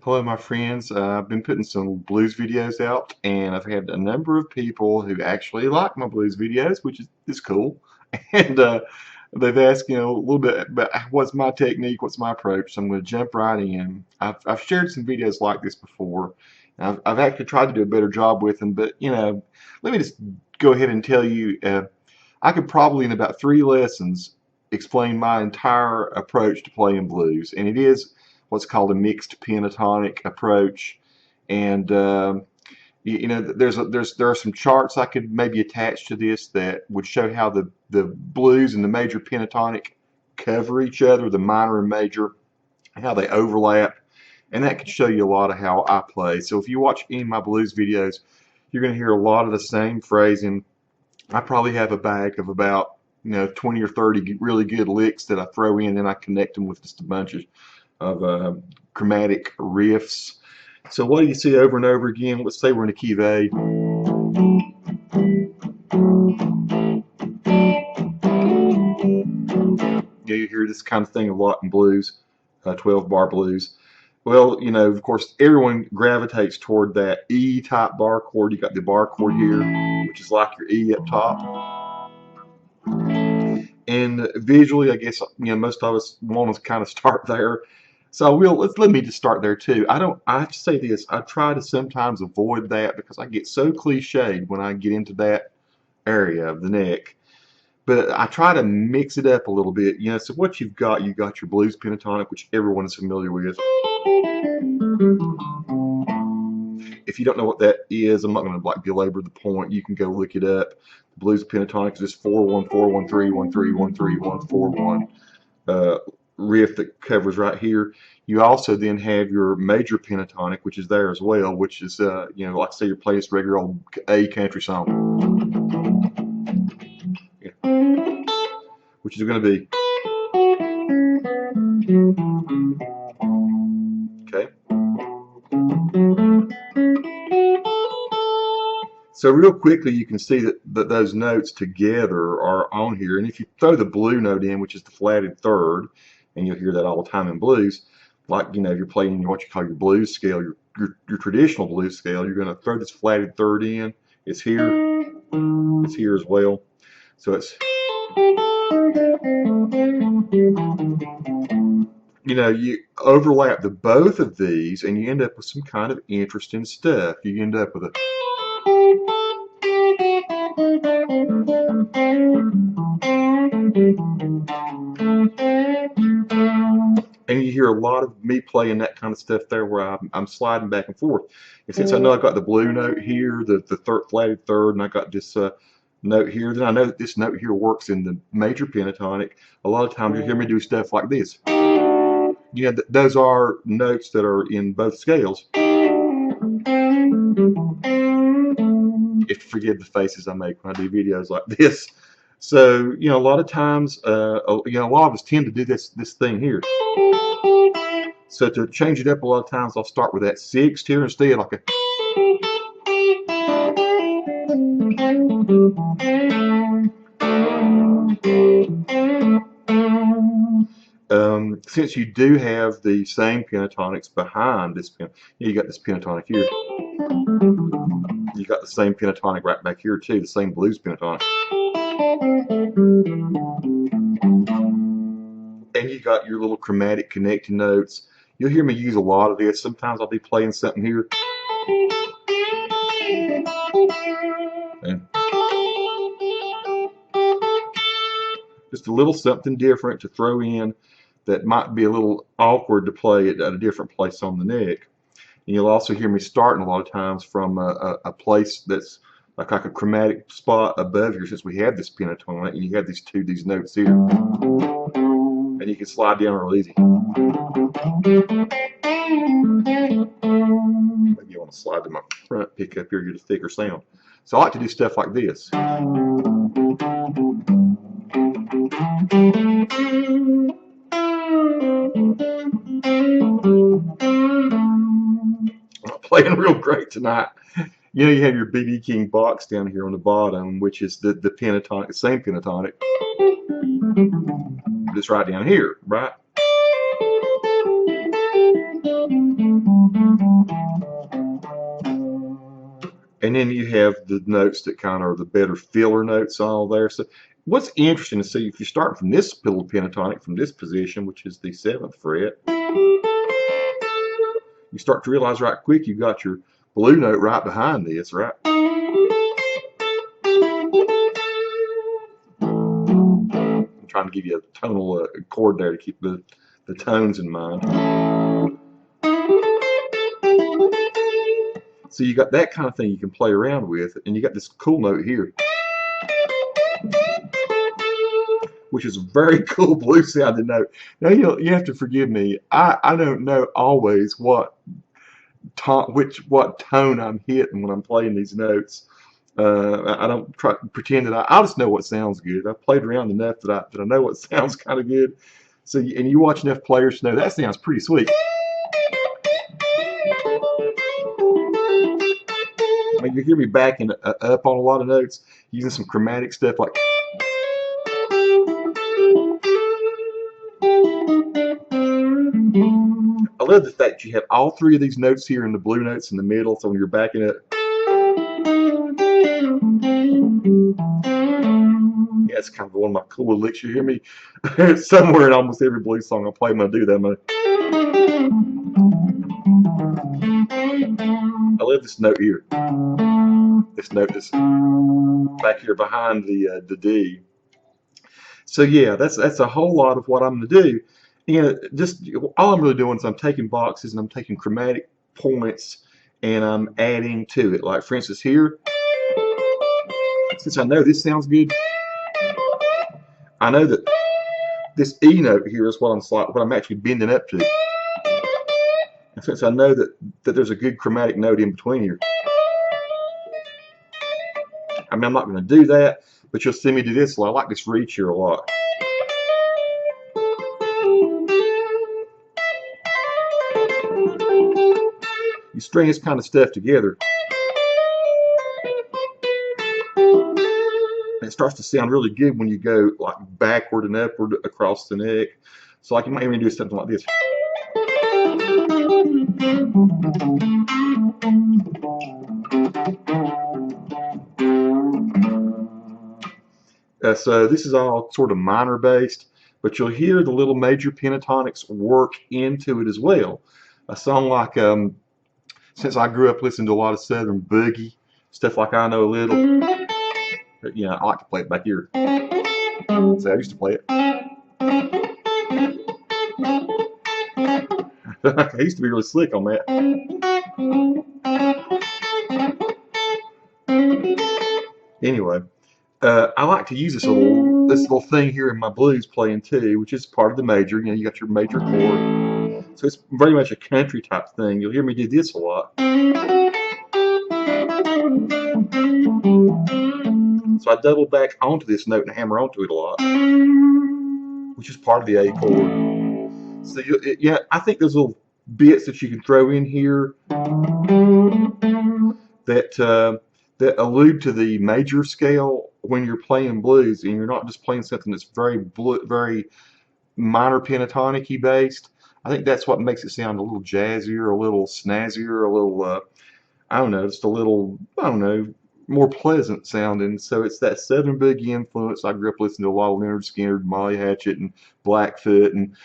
Hello, my friends. I've been putting some blues videos out, and I've had a number of people who actually like my blues videos, which is cool. And they've asked, a little bit about what's my technique, what's my approach. So I'm going to jump right in. I've shared some videos like this before. I've actually tried to do a better job with them, but let me just go ahead and tell you, I could probably in about 3 lessons explain my entire approach to playing blues, and it is what's called a mixed pentatonic approach. And there are some charts I could maybe attach to this that would show how the blues and the major pentatonic cover each other, the minor and major, how they overlap, and that could show you a lot of how I play. So if you watch any of my blues videos, you're going to hear a lot of the same phrasing. I probably have a bag of about 20 or 30 really good licks that I throw in, and I connect them with just a bunch of chromatic riffs. So what do you see over and over again? Let's say we're in a key of A. Yeah, you hear this kind of thing a lot in blues, 12-bar blues. Well, of course, everyone gravitates toward that E type bar chord. You got the bar chord here, which is like your E up top. And visually, I guess most of us want to kind of start there. So let me just start there too. I have to say this, I try to sometimes avoid that because I get so cliched when I get into that area of the neck. But I try to mix it up a little bit. So what you've got your blues pentatonic, which everyone is familiar with. If you don't know what that is, I'm not going to belabor the point. You can go look it up. The blues pentatonic is just 4-1-4-1-3-1-3-1-4-1 riff that covers right here. You also then have your major pentatonic, which is there as well, which is like say you're playing this regular old A country song, which is going to be okay. So real quickly, you can see that those notes together are on here. And if you throw the blue note in, which is the flatted third, and you'll hear that all the time in blues, like if you're playing what you call your blues scale, your traditional blues scale, you're going to throw this flatted third in. It's here as well. So it's you overlap the both of these, and you end up with some kind of interesting stuff. You end up with a and you hear a lot of me playing that kind of stuff there where I'm sliding back and forth. And since I know I got the blue note here, the third flatted third, and I got this note here, then I know that this note here works in the major pentatonic. A lot of times you hear me do stuff like this. Those are notes that are in both scales. If you forgive the faces I make when I do videos like this. So, a lot of times, a lot of us tend to do this thing here. So to change it up a lot of times, I'll start with that sixth here instead, like a. Since you do have the same pentatonics behind this you got this pentatonic here. You got the same pentatonic right back here too, the same blues pentatonic. And you got your little chromatic connecting notes. You'll hear me use a lot of this. Sometimes I'll be playing something here. And just a little something different to throw in that might be a little awkward to play at a different place on the neck. And you'll also hear me starting a lot of times from a place that's like a chromatic spot above here, since we have this pentatonic, and you have these notes here. And you can slide down real easy. Maybe you want to slide to my front pickup here, get a thicker sound. So I like to do stuff like this. I'm playing real great tonight. You have your BB King box down here on the bottom, which is the pentatonic, the same pentatonic. Just right down here, right? And then you have the notes that kind of are the better filler notes all there. So what's interesting to see, if you start from this little pentatonic, from this position, which is the 7th fret, you start to realize right quick you've got your blue note right behind this, right? I'm trying to give you a tonal chord there to keep the tones in mind. So you got that kind of thing you can play around with, and you got this cool note here, which is a very cool blues sounding note. Now you have to forgive me. I don't know always what tone I'm hitting when I'm playing these notes. I don't try to pretend that I just know what sounds good. I've played around enough that I know what sounds kind of good. So and you watch enough players to know that sounds pretty sweet. I mean, you hear me backing up on a lot of notes, using some chromatic stuff like. I love the fact you have all three of these notes here in the blue notes in the middle, so when you're backing up. Yeah, it's kind of one of my cool licks. You hear me somewhere in almost every blues song I play when I do that. I love this note here. This note is back here behind the D. So yeah, that's a whole lot of what I'm going to do. Just all I'm really doing is I'm taking boxes and I'm taking chromatic points and I'm adding to it. Like for instance here, since I know this sounds good, I know that this E note here is what I'm actually bending up to. And since I know that there's a good chromatic note in between here, I mean, I'm not going to do that, but you'll see me do this. So I like this reach here a lot. You string this kind of stuff together, and it starts to sound really good when you go like backward and upward across the neck. So like you might even do something like this. So this is all sort of minor based, but you'll hear the little major pentatonics work into it as well. A song like, since I grew up listening to a lot of Southern boogie, stuff like I Know a Little, you know, I like to play it back here. So I used to play it. I used to be really slick on that. Anyway, I like to use this little thing here in my blues playing too, which is part of the major. You know, you got your major chord. So it's very much a country type thing. You'll hear me do this a lot. So I double back onto this note and hammer onto it a lot, which is part of the A chord. So yeah, I think there's little bits that you can throw in here that allude to the major scale when you're playing blues, and you're not just playing something that's very minor pentatonic-y based. I think that's what makes it sound a little jazzier, a little snazzier, a little I don't know, just a little, I don't know, more pleasant sounding. So it's that Southern boogie influence. I grew up listening to a lot of Leonard Skinner, Molly Hatchet, and Blackfoot, and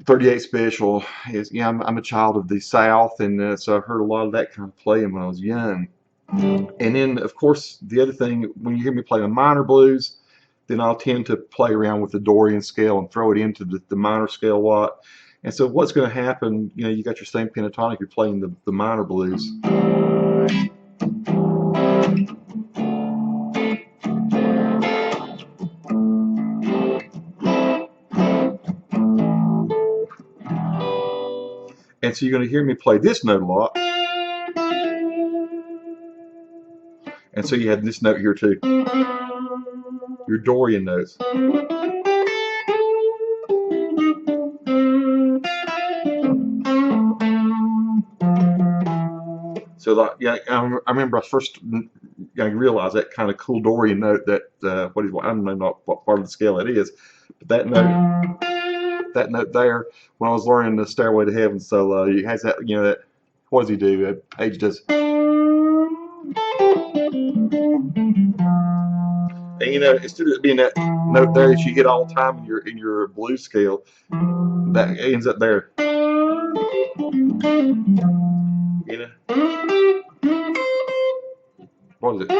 38 Special. I'm a child of the South, and so I've heard a lot of that kind of playing when I was young. And then, of course, the other thing, when you hear me play a minor blues, then I'll tend to play around with the Dorian scale and throw it into the minor scale a lot. And so what's going to happen, you know, you got your same pentatonic, you're playing the minor blues. And so you're going to hear me play this note a lot. And so you have this note here too. Your Dorian notes. So like, yeah, I remember I first realized that kind of cool Dorian note that I don't know what part of the scale it is, but that note there, when I was learning the Stairway to Heaven solo, it has that, you know, that, what does he do? Page does. And you know, instead of being that note there that you hit all the time in your blues scale, that ends up there. You know, what is it?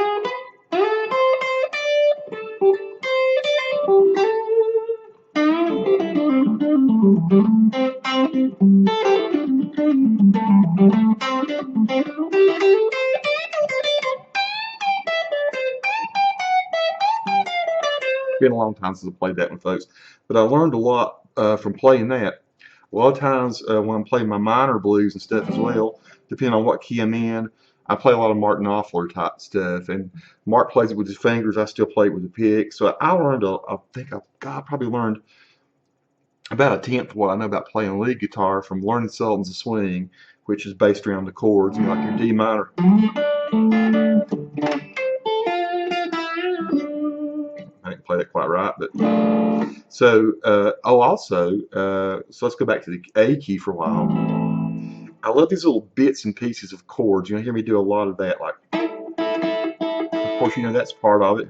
It's been a long time since I played that one, folks, but I learned a lot from playing that. A lot of times when I'm playing my minor blues and stuff as well, depending on what key I'm in, I play a lot of Mark Knopfler type stuff, and Mark plays it with his fingers. I still play it with a pick. So I learned, I think I probably learned about a tenth of what I know about playing lead guitar from learning Sultan's of Swing, which is based around the chords, you know, like your D minor. I didn't play that quite right, but so so let's go back to the A key for a while. I love these little bits and pieces of chords. You know, hear me do a lot of that. Like, of course, you know that's part of it.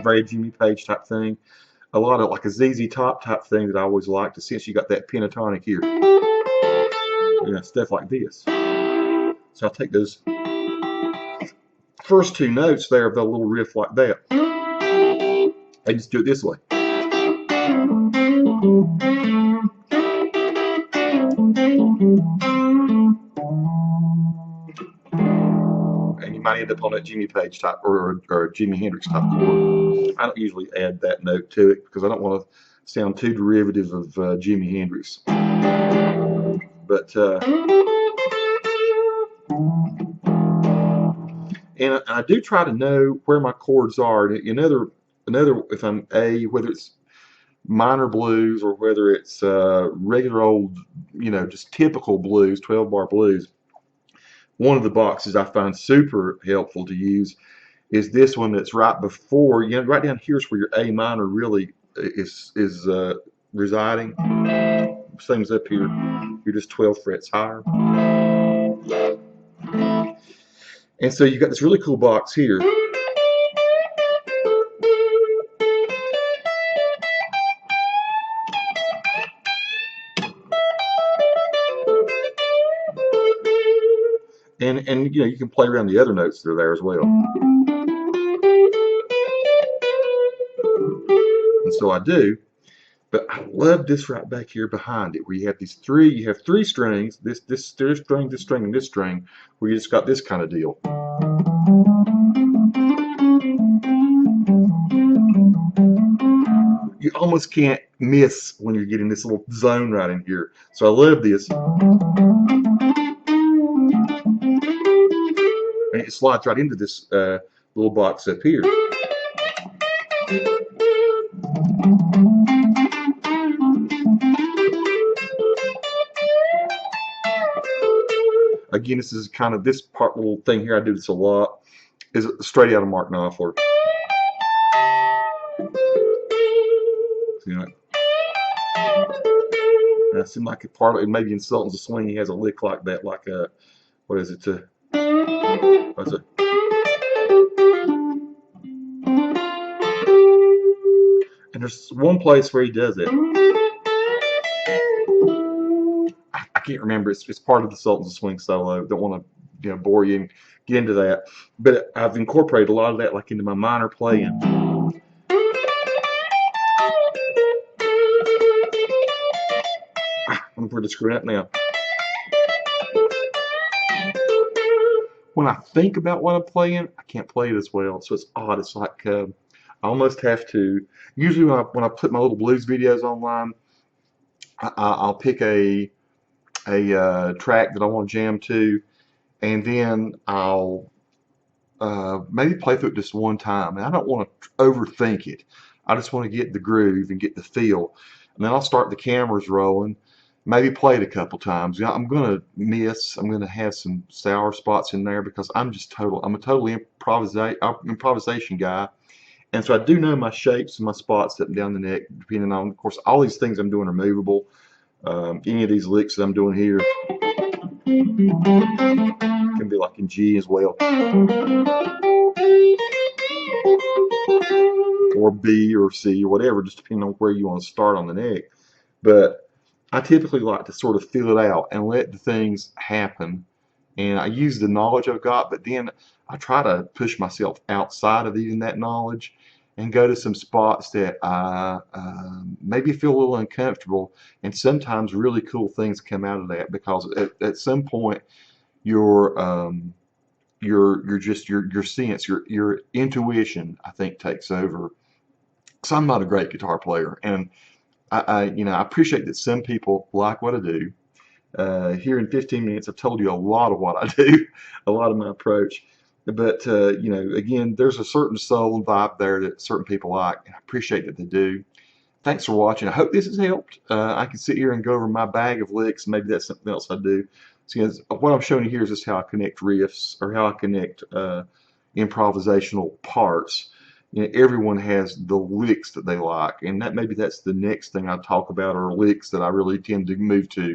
Very Jimmy Page type thing. A lot of like a ZZ Top type thing that I always liked, since you got that pentatonic here. You know, stuff like this. So I'll take those first two notes there of the little riff like that. I just do it this way. And you might end up on that Jimmy Page type or Jimi Hendrix type chord. I don't usually add that note to it because I don't want to sound too derivative of Jimi Hendrix. But and I do try to know where my chords are. Another if I'm whether it's minor blues or whether it's regular old, you know, just typical blues, 12-bar blues. One of the boxes I find super helpful to use is this one that's right before, you know, right down here is where your A minor really is residing. Same as up here. You're just 12 frets higher. And so you got this really cool box here. And you know, you can play around the other notes that are there as well. And so I do, but I love this right back here behind it, where you have these three strings, this string, this string, and this string, where you just got this kind of deal. You almost can't miss when you're getting this little zone right in here. So I love this. And it slides right into this little box up here. Again, this is kind of this little thing here. I do this a lot. Is straight out of Mark Knopfler. You know, and it seemed like a part of it, maybe in Sultan's of Swing, he has a lick like that, like a, what is it? What's it? And there's one place where he does it. I can't remember. It's part of the Sultan's of Swing solo. Don't want to, you know, bore you and get into that. But I've incorporated a lot of that like into my minor playing. I'm pretty screwing up now. When I think about what I'm playing, I can't play it as well. So it's odd. It's like I almost have to. Usually when I put my little blues videos online, I'll pick a track that I want to jam to, and then I'll maybe play through it just one time. And I don't want to overthink it. I just want to get the groove and get the feel. And then I'll start the cameras rolling. Maybe play it a couple times. Yeah, I'm going to miss. I'm going to have some sour spots in there because I'm a total improvisation guy. And so I do know my shapes and my spots up and down the neck, depending on, of course, all these things I'm doing are movable. Any of these licks that I'm doing here, It can be like in G as well, or B or C or whatever, just depending on where you want to start on the neck. But I typically like to sort of feel it out and let the things happen. And I use the knowledge I've got, but then I try to push myself outside of even that knowledge and go to some spots that I maybe feel a little uncomfortable. And sometimes really cool things come out of that, because at some point your sense, your intuition, I think, takes over. So I'm not a great guitar player, and I appreciate that some people like what I do. Here in 15 minutes, I've told you a lot of what I do, a lot of my approach. But again, there's a certain soul and vibe there that certain people like, and I appreciate that they do. Thanks for watching. I hope this has helped. I can sit here and go over my bag of licks. Maybe that's something else I do. So what I'm showing you here is just how I connect riffs, or how I connect improvisational parts. Everyone has the licks that they like, and maybe that's the next thing I talk about, are licks that I really tend to move to.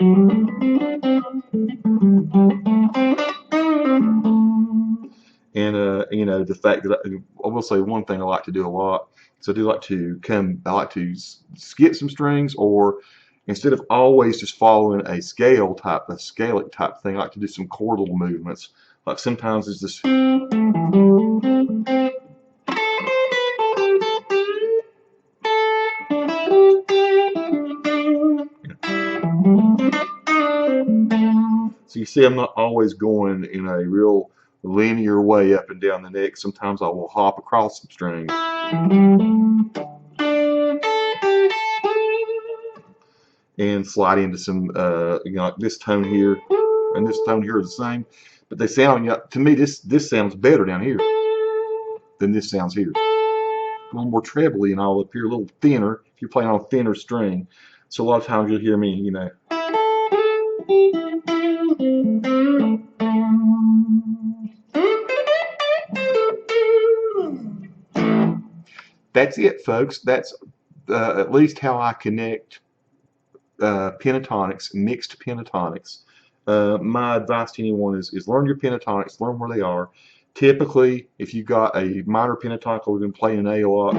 And the fact that I will say one thing I like to do a lot. So I like to skip some strings, or instead of always just following a scalic type thing, I like to do some chordal movements. Like sometimes it's this. So you see, I'm not always going in a real linear way up and down the neck. Sometimes I will hop across some strings. And slide into some, like this tone here and this tone here are the same, but they sound, to me, this sounds better down here than this sounds here. A little more trebly and all up here, a little thinner if you're playing on a thinner string. So a lot of times you'll hear me, That's it, folks. That's at least how I connect pentatonics, mixed pentatonics. My advice to anyone is learn your pentatonics, learn where they are. Typically, if you've got a minor pentatonic, we've been playing an A a lot,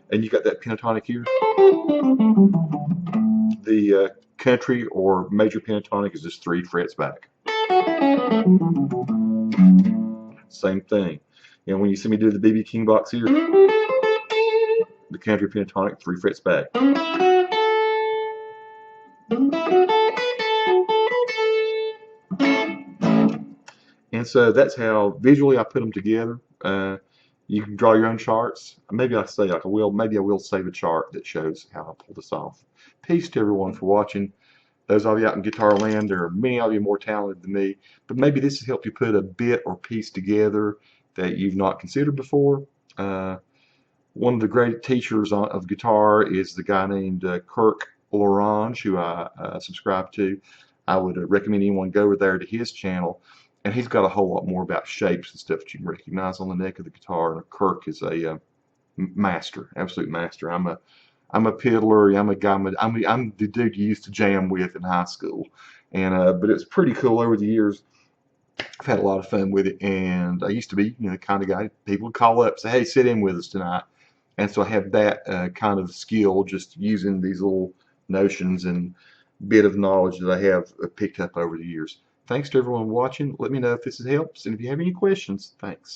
and you got that pentatonic here, the country or major pentatonic is just 3 frets back. Same thing. And when you see me do the BB King box here, the country pentatonic, 3 frets back. And so that's how visually I put them together. You can draw your own charts. Maybe I will save a chart that shows how I pull this off. Peace to everyone for watching. Those of you out in guitar land, there are many of you more talented than me, but maybe this has helped you put a bit or piece together that you've not considered before. One of the great teachers of guitar is the guy named Kirk Lorange, who I subscribe to. I would recommend anyone go over there to his channel, and he's got a whole lot more about shapes and stuff that you can recognize on the neck of the guitar. And Kirk is a master, absolute master. I'm a piddler. I'm the dude you used to jam with in high school, and but it's pretty cool over the years. I've had a lot of fun with it, and I used to be, the kind of guy people would call up, say, "Hey, sit in with us tonight." And so I have that kind of skill, just using these little notions and bit of knowledge that I have picked up over the years. Thanks to everyone watching. Let me know if this helps, and if you have any questions, thanks.